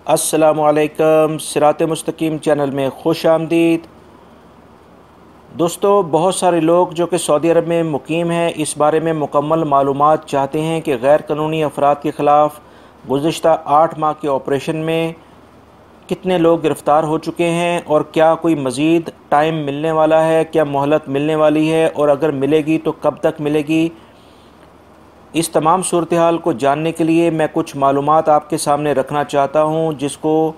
अस्सलामुअलैकुम। सिरात मुस्तकीम चैनल में खुश आमदीद। दोस्तों, बहुत सारे लोग जो कि सऊदी अरब में मुकीम हैं इस बारे में मुकम्मल मालूमात चाहते हैं कि गैर कानूनी अफराद के ख़िलाफ़ गुज़िश्ता 8 माह के ऑपरेशन में कितने लोग गिरफ़्तार हो चुके हैं और क्या कोई मज़ीद टाइम मिलने वाला है, क्या मोहलत मिलने वाली है और अगर मिलेगी तो कब तक मिलेगी। इस तमाम सूरत हाल को जानने के लिए मैं कुछ मालूमात आपके सामने रखना चाहता हूँ, जिसको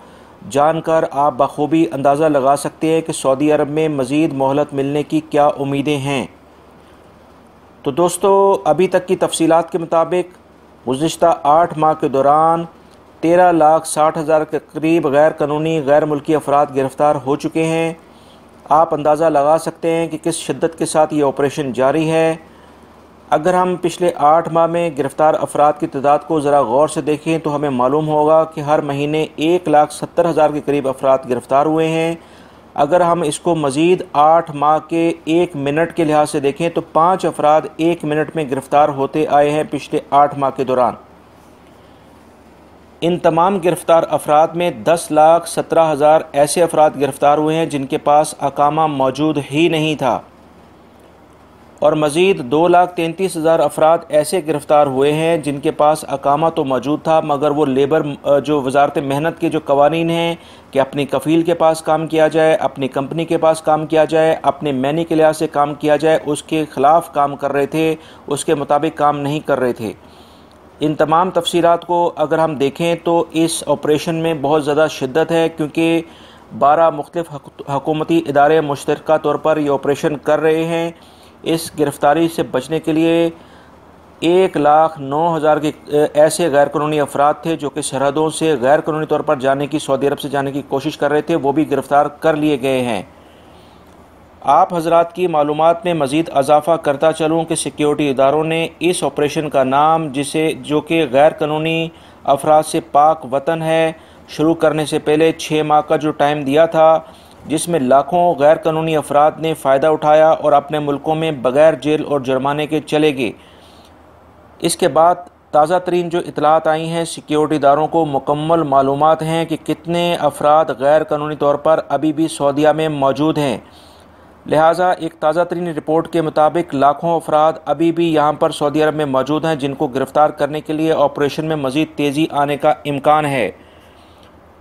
जानकर आप बखूबी अंदाज़ा लगा सकते हैं कि सऊदी अरब में मज़ीद मोहलत मिलने की क्या उम्मीदें हैं। तो दोस्तों, अभी तक की तफसीलात के मुताबिक गुज़िश्ता 8 माह के दौरान 13,60,000 के करीब गैर कानूनी गैर मुल्की अफराद गिरफ़्तार हो चुके हैं। आप अंदाज़ा लगा सकते हैं कि किस शिद्दत के साथ ये ऑपरेशन जारी है। अगर हम पिछले 8 माह में गिरफ़्तार अफराद की तादाद को ज़रा गौर से देखें तो हमें मालूम होगा कि हर महीने 1,70,000 के करीब अफराद गिरफ़्तार हुए हैं। अगर हम इसको मज़ीद 8 माह के 1 मिनट के लिहाज से देखें तो 5 अफराद 1 मिनट में गिरफ़्तार होते आए हैं पिछले 8 माह के दौरान। इन तमाम गिरफ़्तार अफराद में 10,17,000 ऐसे अफराद गिरफ़्तार हुए हैं जिनके पास अकामा मौजूद ही नहीं था, और मज़ीद 2,33,000 अफराद ऐसे गिरफ़्तार हुए हैं जिनके पास अकामा तो मौजूद था मगर वो लेबर जो वज़ारत मेहनत के जो कवानीन हैं कि अपनी कफ़ील के पास काम किया जाए, अपनी कंपनी के पास काम किया जाए, अपने मैनी के लिहाज से काम किया जाए, उसके ख़िलाफ़ काम कर रहे थे, उसके मुताबिक काम नहीं कर रहे थे। इन तमाम तफसीलात को अगर हम देखें तो इस ऑपरेशन में बहुत ज़्यादा शिद्दत है, क्योंकि 12 मुख्तलिफ़ हुकूमती इदारे मुश्तरका तौर पर ये ऑपरेशन कर रहे हैं। इस गिरफ़्तारी से बचने के लिए 1,09,000 के ऐसे गैर कानूनी अफराद थे जो कि सरहदों से गैर कानूनी तौर पर जाने की, सऊदी अरब से जाने की कोशिश कर रहे थे, वो भी गिरफ़्तार कर लिए गए हैं। आप हज़रात की मालूमात में मज़ीद इजाफ़ा करता चलूँ कि सिक्योरिटी इदारों ने इस ऑपरेशन का नाम, जो कि गैर कानूनी अफराद से पाक वतन है, शुरू करने से पहले 6 माह का जो टाइम दिया था, जिसमें लाखों गैर कानूनी अफराद ने फ़ायदा उठाया और अपने मुल्कों में बग़ैर जेल और जुर्माने के चले गए। इसके बाद ताज़ा तरीन जो इतलात आई हैं, सिक्योरिटी इदारों को मुकम्मल मालूमात हैं कि कितने अफराद गैर कानूनी तौर पर अभी भी सऊदीया में मौजूद हैं। लिहाजा एक ताज़ा तरीन रिपोर्ट के मुताबिक लाखों अफराद अभी भी यहाँ पर सऊदी अरब में मौजूद हैं, जिनको गिरफ़्तार करने के लिए ऑपरेशन में मज़ीद तेज़ी आने का इम्कान है।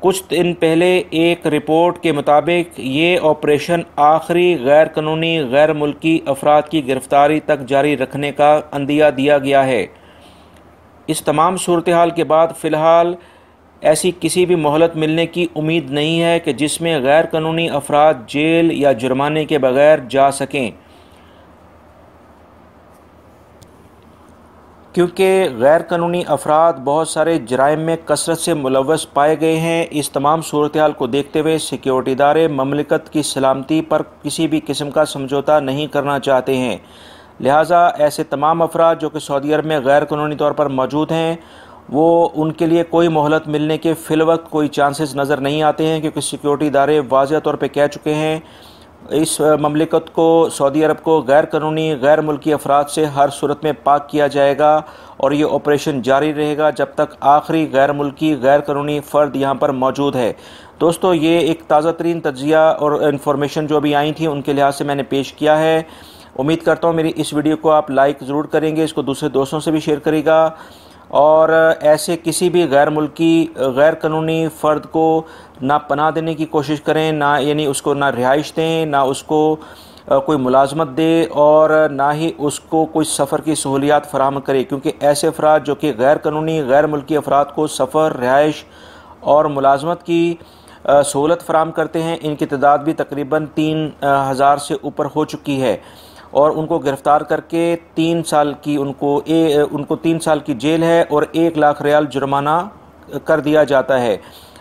कुछ दिन पहले एक रिपोर्ट के मुताबिक ये ऑपरेशन आखिरी गैर कानूनी गैर मुल्की अफराद की गिरफ़्तारी तक जारी रखने का अंदिया दिया गया है। इस तमाम सूरत हाल के बाद फ़िलहाल ऐसी किसी भी मोहलत मिलने की उम्मीद नहीं है कि जिसमें गैर कानूनी अफराद जेल या जुर्माने के बगैर जा सकें, क्योंकि गैर कानूनी अफराद बहुत सारे जराइम में कसरत से मुलव्वस पाए गए हैं। इस तमाम सूरत हाल को देखते हुए सिक्योरिटी इदारे ममलिकत की सलामती पर किसी भी किस्म का समझौता नहीं करना चाहते हैं। लिहाजा ऐसे तमाम अफराद जो कि सऊदी अरब में गैर कानूनी तौर पर मौजूद हैं, वो उनके लिए कोई मोहलत मिलने के फ़िलवक्त कोई चांसेस नज़र नहीं आते हैं, क्योंकि सिक्योरिटी इदारे वाज़ेह तौर पर कह चुके हैं इस ममलिकत को, सऊदी अरब को गैर कानूनी गैर मुल्की अफराद से हर सूरत में पाक किया जाएगा और ये ऑपरेशन जारी रहेगा जब तक आखिरी गैर मुल्की गैर कानूनी फ़र्द यहाँ पर मौजूद है। दोस्तों, ये एक ताज़ा तरीन तज्ज़िया और इन्फॉर्मेशन जो अभी आई थी उनके लिहाज से मैंने पेश किया है। उम्मीद करता हूँ मेरी इस वीडियो को आप लाइक ज़रूर करेंगे, इसको दूसरे दोस्तों से भी शेयर करेगा और ऐसे किसी भी गैर मुल्की गैर कानूनी फ़र्द को ना पनाह देने की कोशिश करें, ना यानी उसको ना रिहाइश दें, ना उसको कोई मुलाजमत दे और ना ही उसको कोई सफ़र की सहूलियात फ़राहम करे, क्योंकि ऐसे अफराद जो कि गैर कानूनी गैर मुल्की अफराद को सफ़र, रिहाइश और मुलाजमत की सहूलत फ़राहम करते हैं, इनकी तादाद भी तकरीबन 3,000 से ऊपर हो चुकी है और उनको गिरफ़्तार करके 3 साल की उनको 3 साल की जेल है और 1 लाख रियाल जुर्माना कर दिया जाता है।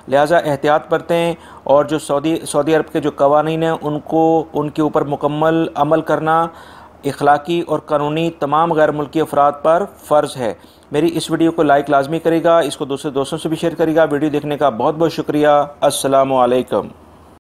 लिहाजा एहतियात बरतें और जो सऊदी अरब के जो कवानीन हैं उनको उनके ऊपर मुकम्मल अमल करना इखलाकी और कानूनी तमाम गैर मुल्की अफराद पर फ़र्ज़ है। मेरी इस वीडियो को लाइक लाजमी करेगा, इसको दूसरे दोस्तों से भी शेयर करेगा। वीडियो देखने का बहुत बहुत शुक्रिया। अस्सलामु अलैकुम।